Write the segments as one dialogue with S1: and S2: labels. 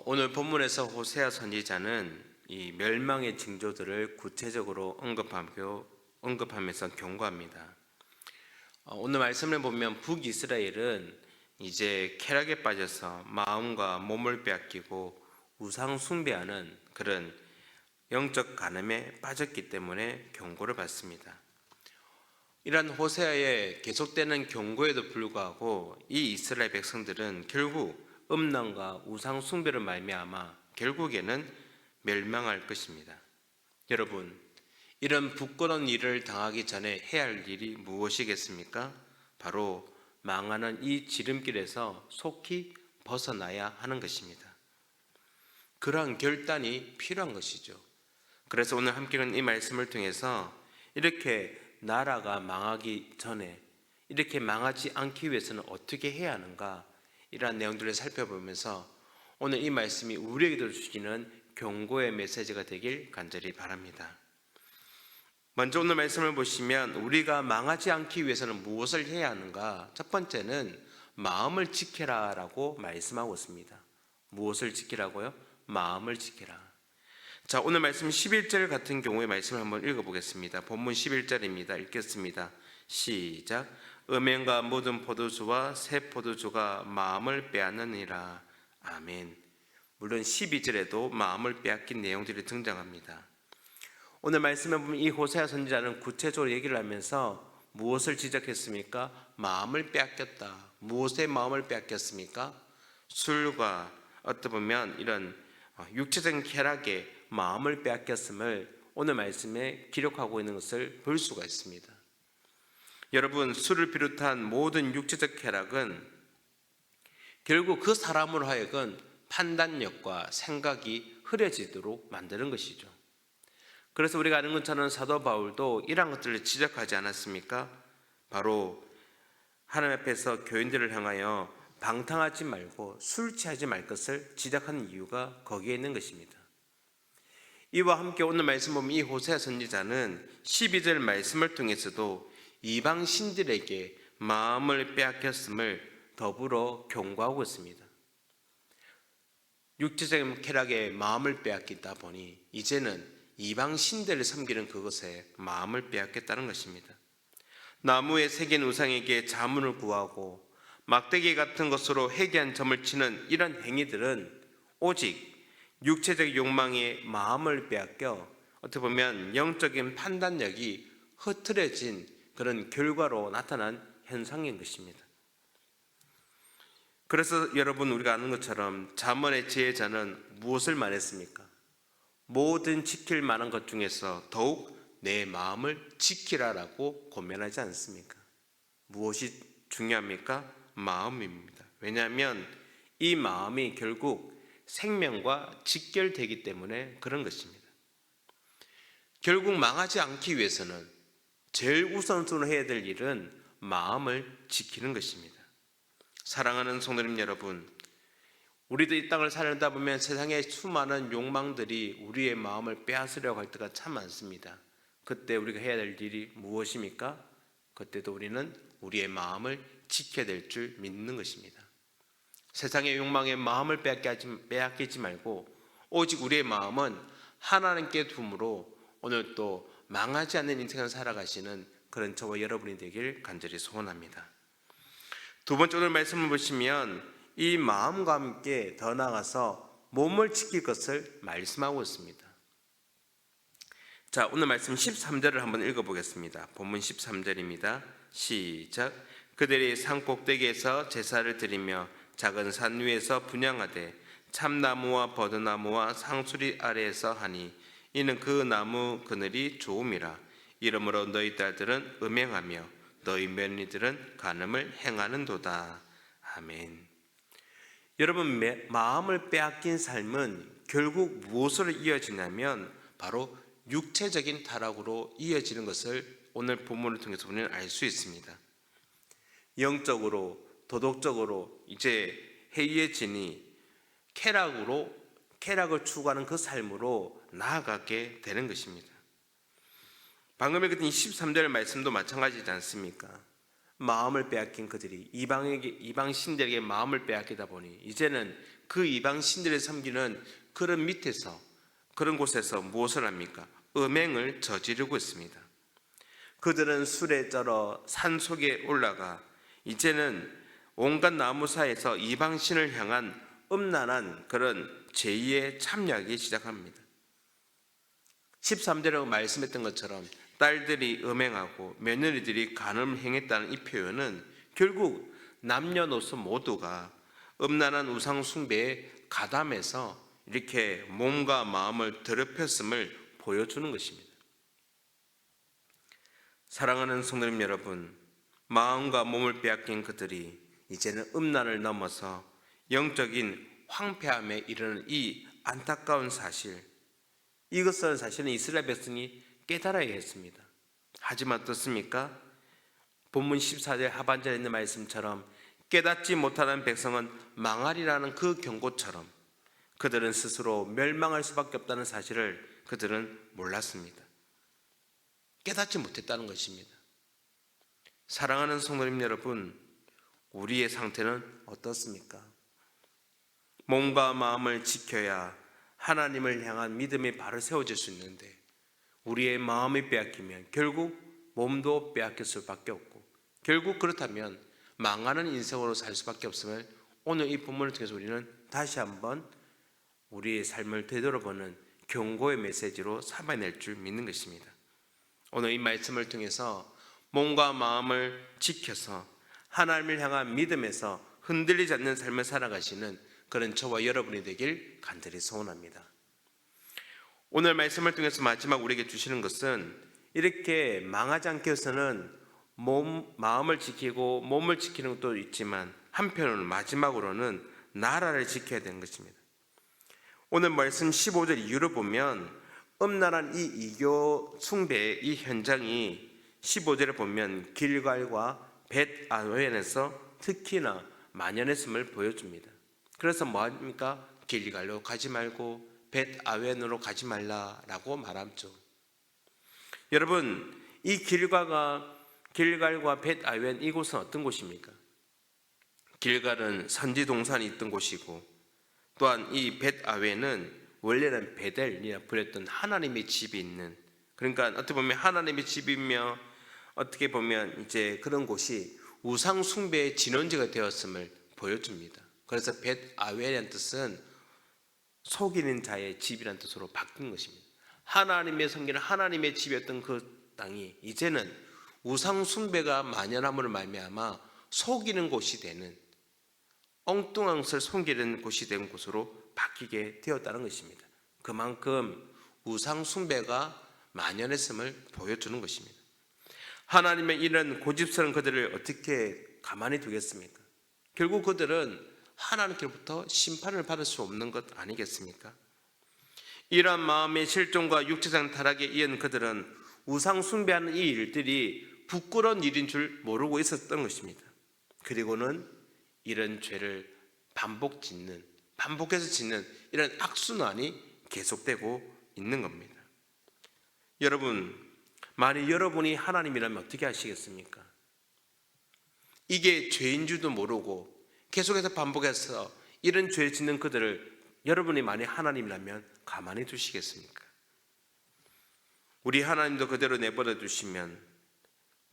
S1: 오늘 본문에서 호세아 선지자는 이 멸망의 징조들을 구체적으로 언급하면서 경고합니다. 오늘 말씀을 보면 북이스라엘은 이제 쾌락에 빠져서 마음과 몸을 빼앗기고 우상 숭배하는 그런 영적 간음에 빠졌기 때문에 경고를 받습니다. 이러한 호세아의 계속되는 경고에도 불구하고 이 이스라엘 백성들은 결국 음란과 우상 숭배를 말미암아 결국에는 멸망할 것입니다. 여러분, 이런 부끄러운 일을 당하기 전에 해야 할 일이 무엇이겠습니까? 바로 망하는 이 지름길에서 속히 벗어나야 하는 것입니다. 그러한 결단이 필요한 것이죠. 그래서 오늘 함께하는 이 말씀을 통해서 이렇게 나라가 망하기 전에 이렇게 망하지 않기 위해서는 어떻게 해야 하는가, 이러한 내용들을 살펴보면서 오늘 이 말씀이 우리에게도 주시는 경고의 메시지가 되길 간절히 바랍니다. 먼저 오늘 말씀을 보시면 우리가 망하지 않기 위해서는 무엇을 해야 하는가? 첫 번째는 마음을 지켜라 라고 말씀하고 있습니다. 무엇을 지키라고요? 마음을 지켜라. 자, 오늘 말씀 11절 같은 경우의 말씀을 한번 읽어보겠습니다. 본문 11절입니다. 읽겠습니다. 시작. 음행과 묻은 포도주와 새 포도주가 마음을 빼앗느니라. 아멘. 물론 12절에도 마음을 빼앗긴 내용들이 등장합니다. 오늘 말씀에 보면 이 호세아 선지자는 구체적으로 얘기를 하면서 무엇을 지적했습니까? 마음을 빼앗겼다. 무엇의 마음을 빼앗겼습니까? 술과 어떻게 보면 이런 육체적인 쾌락에 마음을 빼앗겼음을 오늘 말씀에 기록하고 있는 것을 볼 수가 있습니다. 여러분, 술을 비롯한 모든 육체적 쾌락은 결국 그 사람으로 하여금 판단력과 생각이 흐려지도록 만드는 것이죠. 그래서 우리가 아는 것처럼 사도 바울도 이러한 것들을 지적하지 않았습니까? 바로 하나님 앞에서 교인들을 향하여 방탕하지 말고 술 취하지 말 것을 지적하는 이유가 거기에 있는 것입니다. 이와 함께 오늘 말씀 보면 이 호세아 선지자는 12절 말씀을 통해서도 이방 신들에게 마음을 빼앗겼음을 더불어 경고하고 있습니다. 육체적인 쾌락에 마음을 빼앗기다 보니 이제는 이방 신들을 섬기는 그것에 마음을 빼앗겠다는 것입니다. 나무에 새긴 우상에게 자문을 구하고 막대기 같은 것으로 회개한 점을 치는 이런 행위들은 오직 육체적 욕망에 마음을 빼앗겨 어떻게 보면 영적인 판단력이 흐트러진 그런 결과로 나타난 현상인 것입니다. 그래서 여러분, 우리가 아는 것처럼 잠언의 지혜자는 무엇을 말했습니까? 모든 지킬 만한 것 중에서 더욱 내 마음을 지키라라고 권면하지 않습니까? 무엇이 중요합니까? 마음입니다. 왜냐하면 이 마음이 결국 생명과 직결되기 때문에 그런 것입니다. 결국 망하지 않기 위해서는 제일 우선순위로 해야 될 일은 마음을 지키는 것입니다. 사랑하는 성도님 여러분, 우리도 이 땅을 살다 보면 세상의 수많은 욕망들이 우리의 마음을 빼앗으려고 할 때가 참 많습니다. 그때 우리가 해야 될 일이 무엇입니까? 그때도 우리는 우리의 마음을 지켜야 될 줄 믿는 것입니다. 세상의 욕망에 마음을 빼앗기지 말고 오직 우리의 마음은 하나님께 둠으로 오늘 또 망하지 않는 인생을 살아가시는 그런 저와 여러분이 되길 간절히 소원합니다. 두 번째 오늘 말씀을 보시면 이 마음과 함께 더 나아가서 몸을 지킬 것을 말씀하고 있습니다. 자, 오늘 말씀 13절을 한번 읽어보겠습니다. 본문 13절입니다. 시작. 그들이 산 꼭대기에서 제사를 드리며 작은 산 위에서 분향하되 참나무와 버드나무와 상수리 아래에서 하니 이는 그 나무 그늘이 좋음이라. 이러므로 너희 딸들은 음행하며 너희 며느리들은 간음을 행하는도다. 아멘. 여러분, 마음을 빼앗긴 삶은 결국 무엇으로 이어지냐면 바로 육체적인 타락으로 이어지는 것을 오늘 본문을 통해서 우리는 알 수 있습니다. 영적으로 도덕적으로 이제 해이해지니 쾌락을 추구하는 그 삶으로 나아가게 되는 것입니다. 방금 읽었던 23절 말씀도 마찬가지지 않습니까? 마음을 빼앗긴 그들이 이방 신들에게 마음을 빼앗기다 보니 이제는 그 이방 신들을 섬기는 그런 밑에서 그런 곳에서 무엇을 합니까? 음행을 저지르고 있습니다. 그들은 술에 쩔어 산 속에 올라가 이제는 온갖 나무 사이에서 이방 신을 향한 음란한 그런 제의에 참여하기 시작합니다. 13절에 말씀했던 것처럼 딸들이 음행하고 며느리들이 간음을 행했다는 이 표현은 결국 남녀노소 모두가 음란한 우상 숭배에 가담해서 이렇게 몸과 마음을 더럽혔음을 보여주는 것입니다. 사랑하는 성도님 여러분, 마음과 몸을 빼앗긴 그들이 이제는 음란을 넘어서 영적인 황폐함에 이르는 이 안타까운 사실, 이것은 사실은 이스라엘 백성이 깨달아야 했습니다. 하지만 어떻습니까? 본문 14절 하반절에 있는 말씀처럼 깨닫지 못하는 백성은 망하리라는 그 경고처럼 그들은 스스로 멸망할 수밖에 없다는 사실을 그들은 몰랐습니다. 깨닫지 못했다는 것입니다. 사랑하는 성도님 여러분, 우리의 상태는 어떻습니까? 몸과 마음을 지켜야 하나님을 향한 믿음이 바로 세워질 수 있는데 우리의 마음이 빼앗기면 결국 몸도 빼앗길 수밖에 없고 결국 그렇다면 망하는 인생으로 살 수밖에 없음을 오늘 이 본문을 통해서 우리는 다시 한번 우리의 삶을 되돌아보는 경고의 메시지로 삼아낼 줄 믿는 것입니다. 오늘 이 말씀을 통해서 몸과 마음을 지켜서 하나님을 향한 믿음에서 흔들리지 않는 삶을 살아가시는 그런 저와 여러분이 되길 간절히 소원합니다. 오늘 말씀을 통해서 마지막 우리에게 주시는 것은 이렇게 망하지 않기 위해서는 마음을 지키고 몸을 지키는 것도 있지만 한편으로는 마지막으로는 나라를 지켜야 되는 것입니다. 오늘 말씀 15절 이후로 보면 음란한 이 이교 숭배의 이 현장이 15절에 보면 길갈과 벳아웬에서 특히나 만연했음을 보여줍니다. 그래서 뭐합니까? 길갈로 가지 말고 벳아웬으로 가지 말라라고 말하죠. 여러분, 이 길갈과 벳아웬 이곳은 어떤 곳입니까? 길갈은 선지 동산이 있던 곳이고 또한 이 벳아웬은 원래는 베델이라 불렸던 하나님의 집이 있는, 그러니까 어떻게 보면 하나님의 집이며 어떻게 보면 이제 그런 곳이 우상 숭배의 진원지가 되었음을 보여줍니다. 그래서 벳아웬이라는 뜻은 속이는 자의 집이라는 뜻으로 바뀐 것입니다. 하나님의 섬기는 하나님의 집이었던 그 땅이 이제는 우상 숭배가 만연함으로 말미암아 속이는 곳이 되는, 엉뚱한 것을 섬기는 곳이 된 곳으로 바뀌게 되었다는 것입니다. 그만큼 우상 숭배가 만연했음을 보여주는 것입니다. 하나님의 이런 고집스러운 그들을 어떻게 가만히 두겠습니까? 결국 그들은 하나님께로부터 심판을 받을 수 없는 것 아니겠습니까? 이러한 마음의 실종과 육체상 타락에 이은 그들은 우상 숭배하는 이 일들이 부끄러운 일인 줄 모르고 있었던 것입니다. 그리고는 이런 죄를 반복해서 짓는 이런 악순환이 계속되고 있는 겁니다. 여러분, 만약 여러분이 하나님이라면 어떻게 하시겠습니까? 이게 죄인 줄도 모르고 계속해서 반복해서 이런 죄 짓는 그들을 여러분이 만약 하나님이라면 가만히 두시겠습니까? 우리 하나님도 그대로 내버려 두시면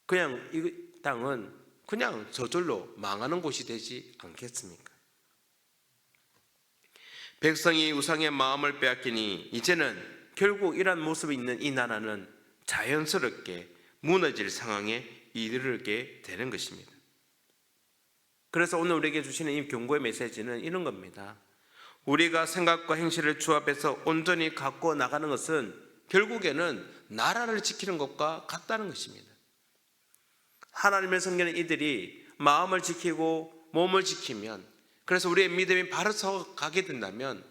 S1: 그냥 이 땅은 그냥 저절로 망하는 곳이 되지 않겠습니까? 백성이 우상의 마음을 빼앗기니 이제는 결국 이러한 모습이 있는 이 나라는 자연스럽게 무너질 상황에 이르게 되는 것입니다. 그래서 오늘 우리에게 주시는 이 경고의 메시지는 이런 겁니다. 우리가 생각과 행실을 조합해서 온전히 갖고 나가는 것은 결국에는 나라를 지키는 것과 같다는 것입니다. 하나님을 섬기는 이들이 마음을 지키고 몸을 지키면, 그래서 우리의 믿음이 바로 서가게 된다면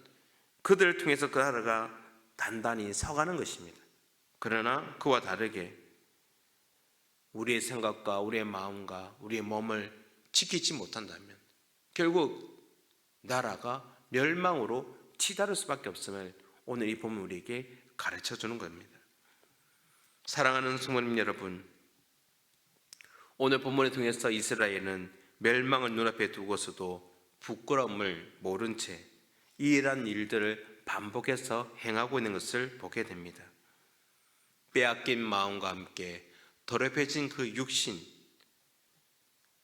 S1: 그들을 통해서 그 나라가 단단히 서가는 것입니다. 그러나 그와 다르게 우리의 생각과 우리의 마음과 우리의 몸을 지키지 못한다면 결국 나라가 멸망으로 치달을 수밖에 없음을 오늘 이 본문 우리에게 가르쳐 주는 겁니다. 사랑하는 성도님 여러분, 오늘 본문을 통해서 이스라엘은 멸망을 눈앞에 두고서도 부끄러움을 모른 채 이러한 일들을 반복해서 행하고 있는 것을 보게 됩니다. 빼앗긴 마음과 함께 더럽혀진 그 육신,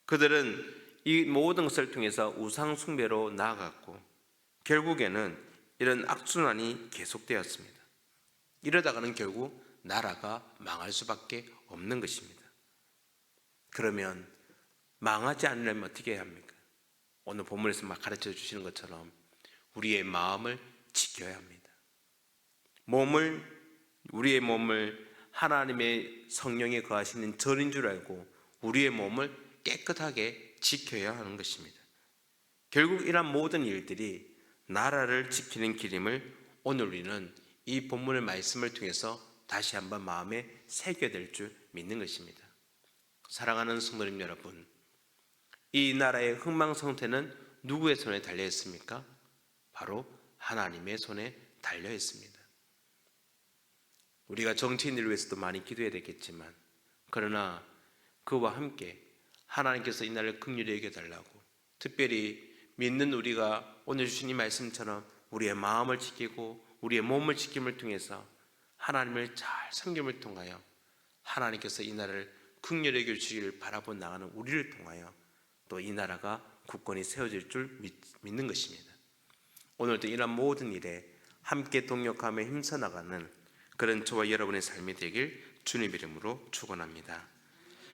S1: 그들은 이 모든 것을 통해서 우상 숭배로 나아갔고 결국에는 이런 악순환이 계속되었습니다. 이러다가는 결국 나라가 망할 수밖에 없는 것입니다. 그러면 망하지 않으려면 어떻게 해야 합니까? 오늘 본문에서 막 가르쳐 주시는 것처럼 우리의 마음을 지켜야 합니다. 우리의 몸을 하나님의 성령에 거하시는 절인 줄 알고 우리의 몸을 깨끗하게 지켜야 하는 것입니다. 결국 이러한 모든 일들이 나라를 지키는 길임을 오늘 우리는 이 본문의 말씀을 통해서 다시 한번 마음에 새겨야 될 줄 믿는 것입니다. 사랑하는 성도님 여러분, 이 나라의 흥망성쇠는 누구의 손에 달려 있습니까? 바로 하나님의 손에 달려 있습니다. 우리가 정치인들을 위해서도 많이 기도해야 되겠지만, 그러나 그와 함께 하나님께서 이 나라를 긍휼히 여겨달라고, 특별히 믿는 우리가 오늘 주신 이 말씀처럼 우리의 마음을 지키고 우리의 몸을 지킴을 통해서 하나님을 잘 섬김을 통하여 하나님께서 이 나라를 긍휼히 여겨주시기를 바라보 나가는 우리를 통하여 또 이 나라가 굳건히 세워질 줄 믿는 것입니다. 오늘도 이러한 모든 일에 함께 동력하며 힘써 나가는 그런 저와 여러분의 삶이 되길 주님 이름으로 축원합니다.